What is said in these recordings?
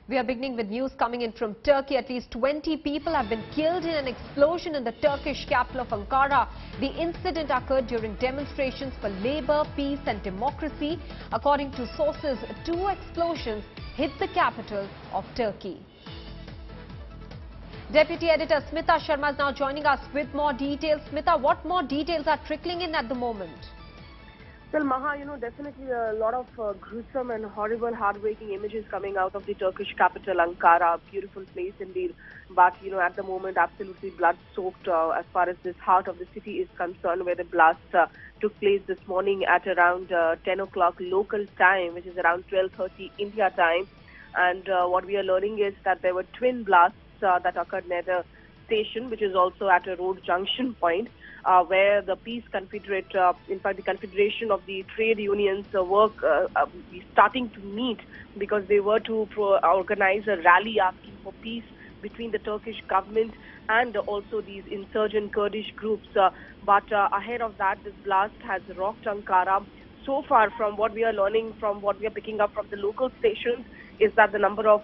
We are beginning with news coming in from Turkey. At least 20 people have been killed in an explosion in the Turkish capital of Ankara. The incident occurred during demonstrations for labor, peace and democracy. According to sources, 2 explosions hit the capital of Turkey. Deputy Editor Smita Sharma is now joining us with more details. Smita, what more details are trickling in at the moment? Well, Maha, definitely a lot of gruesome and horrible, heartbreaking images coming out of the Turkish capital, Ankara. Beautiful place indeed. But, at the moment, absolutely blood-soaked as far as this heart of the city is concerned, where the blast took place this morning at around 10 o'clock local time, which is around 12:30 India time. And what we are learning is that there were twin blasts that occurred near the station, which is also at a road junction point. Where the Peace Confederate, in fact, the Confederation of the Trade Unions starting to meet because they were to organize a rally asking for peace between the Turkish government and also these insurgent Kurdish groups. But ahead of that, this blast has rocked Ankara. So far, from what we are learning, from what we are picking up from the local stations, is that the number of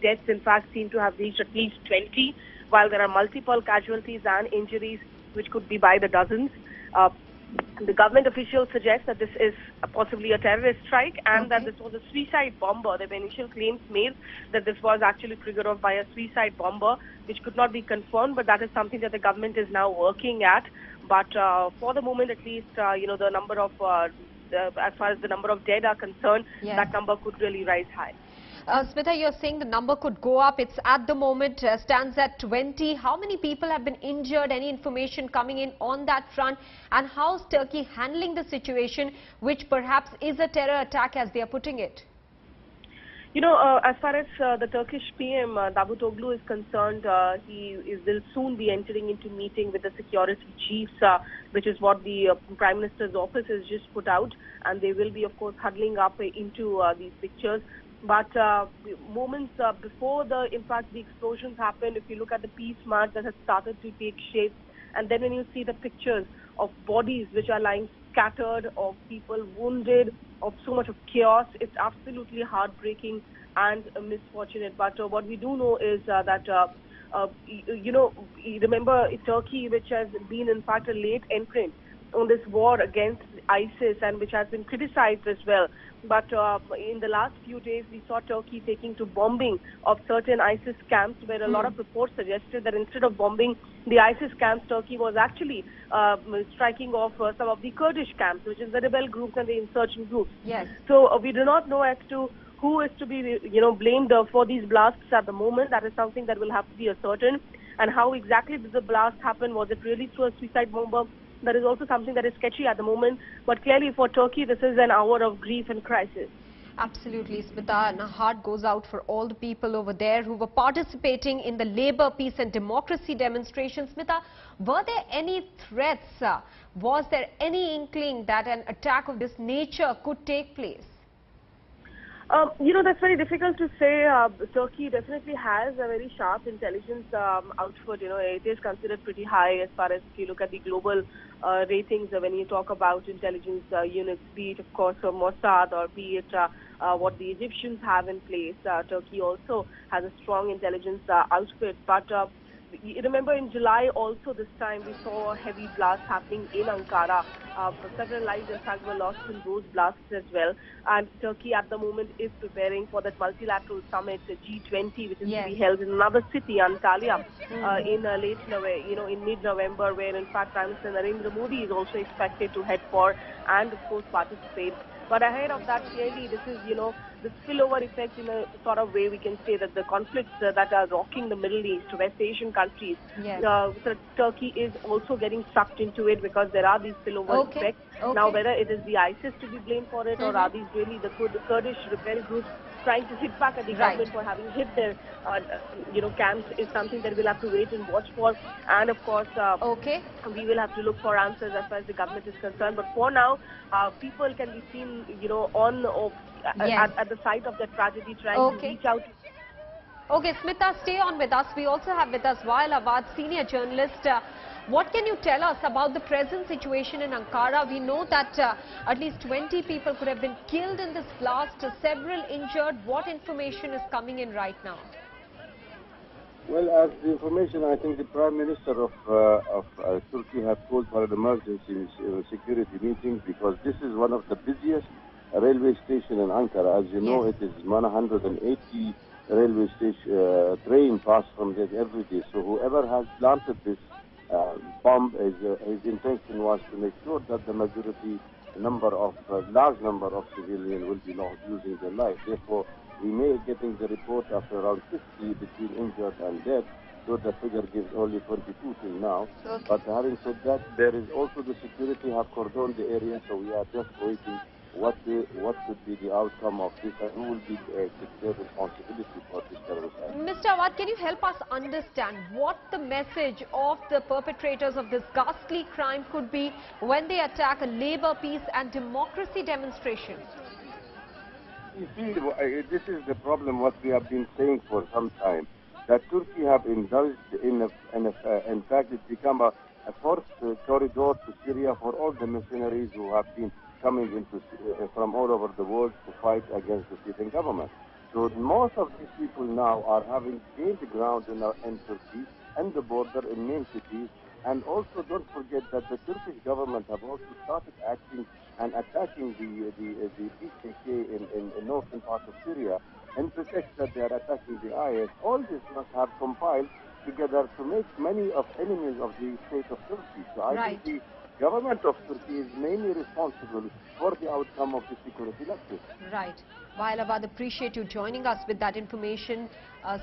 deaths, in fact, seem to have reached at least 20, while there are multiple casualties and injuries which could be by the dozens. The government officials suggest that this is possibly a terrorist strike and that this was a suicide bomber. There were initial claims made that this was actually triggered off by a suicide bomber, which could not be confirmed, but that is something that the government is now working at. But for the moment, at least, the number of, as far as the number of dead are concerned, that number could really rise high. Smita, you're saying the number could go up. It's at the moment stands at 20. How many people have been injured? Any information coming in on that front? And how's Turkey handling the situation, which perhaps is a terror attack as they are putting it? As far as the Turkish PM, Davutoglu, is concerned, he will soon be entering into meeting with the security chiefs, which is what the Prime Minister's office has just put out. And they will be, of course, huddling up into these pictures. But moments before the explosions happened, if you look at the peace march that has started to take shape, and then when you see the pictures of bodies which are lying scattered, of people wounded, of so much of chaos, it's absolutely heartbreaking and misfortunate. But what we do know is that, remember Turkey, which has been in fact a late entrant on this war against ISIS and which has been criticized as well. But in the last few days, we saw Turkey taking to bombing of certain ISIS camps, where a lot of reports suggested that instead of bombing the ISIS camps, Turkey was actually striking off some of the Kurdish camps, which is the rebel groups and the insurgent groups. Yes. So we do not know as to who is to be, blamed for these blasts at the moment. That is something that will have to be ascertained. And how exactly did the blast happen? Was it really through a suicide bomber? That is also something that is sketchy at the moment. But clearly for Turkey, this is an hour of grief and crisis. Absolutely, Smita. And our heart goes out for all the people over there who were participating in the labor, peace and democracy demonstrations. Smita, were there any threats? Was there any inkling that an attack of this nature could take place? That's very difficult to say. Turkey definitely has a very sharp intelligence output. It is considered pretty high as far as if you look at the global ratings when you talk about intelligence units, be it, of course, Mossad or be it what the Egyptians have in place. Turkey also has a strong intelligence outfit. But remember in July also this time we saw a heavy blast happening in Ankara. Several lives in fact were lost in those blasts as well. And Turkey at the moment is preparing for that multilateral summit, the G20, which is to be held in another city, Antalya, in mid-November, where in fact Prime Minister Narendra Modi is also expected to head for and of course participate. But ahead of that, clearly, this is, the spillover effect in a sort of way we can say that the conflicts that are rocking the Middle East, West Asian countries, so Turkey is also getting sucked into it because there are these spillover effects. Now, whether it is the ISIS to be blamed for it or are these really the Kurdish rebel groups trying to hit back at the government for having hit their, camps is something that we'll have to wait and watch for. And of course, we will have to look for answers as far as the government is concerned. But for now, people can be seen, at the site of the tragedy trying to reach out. Okay, Smita, stay on with us. We also have with us Wael Abad, senior journalist. What can you tell us about the present situation in Ankara? We know that at least 20 people could have been killed in this blast, several injured. What information is coming in right now? Well, as the information, I think the Prime Minister of Turkey have called for an emergency security meeting because this is one of the busiest railway stations in Ankara. As you know, it is 180 railway station train pass from there every day. So whoever has planted this bomb, his intention was to make sure that the majority large number of civilians will be losing their life. Therefore, we may be getting the report after around 50 between injured and dead, so the figure gives only 22 till now. Okay. But having said that, there is also the security have cordoned the area, so we are just waiting what could be the outcome of this and who will be take their responsibility for this terrorist act. Mr. Awad, can you help us understand what the message of the perpetrators of this ghastly crime could be when they attack a labor, peace and democracy demonstration? You see, this is the problem what we have been saying for some time, that Turkey have indulged in fact it's become a fourth corridor to Syria for all the mercenaries who have been coming into from all over the world to fight against the Syrian government. So most of these people now are having gained ground in Turkey and the border in main cities. And also don't forget that the Turkish government have also started acting and attacking the PKK in northern part of Syria and pretext that they are attacking the IS. All this must have compiled together to make many of enemies of the state of Turkey. So I think the government of Turkey is mainly responsible for the outcome of the security elections. Right. While Awad, appreciate you joining us with that information.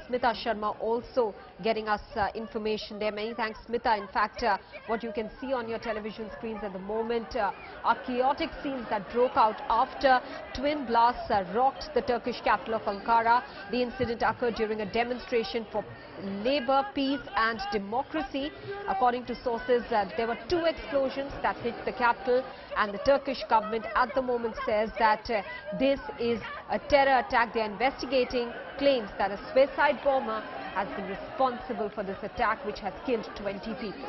Smita Sharma also getting us information there. Many thanks, Smita. In fact, what you can see on your television screens at the moment are chaotic scenes that broke out after twin blasts rocked the Turkish capital of Ankara. The incident occurred during a demonstration for labor, peace and democracy. According to sources, there were 2 explosions that hit the capital, and the Turkish government at the moment says that this is a terror attack. They are investigating claims that a suicide bomber has been responsible for this attack, which has killed 20 people.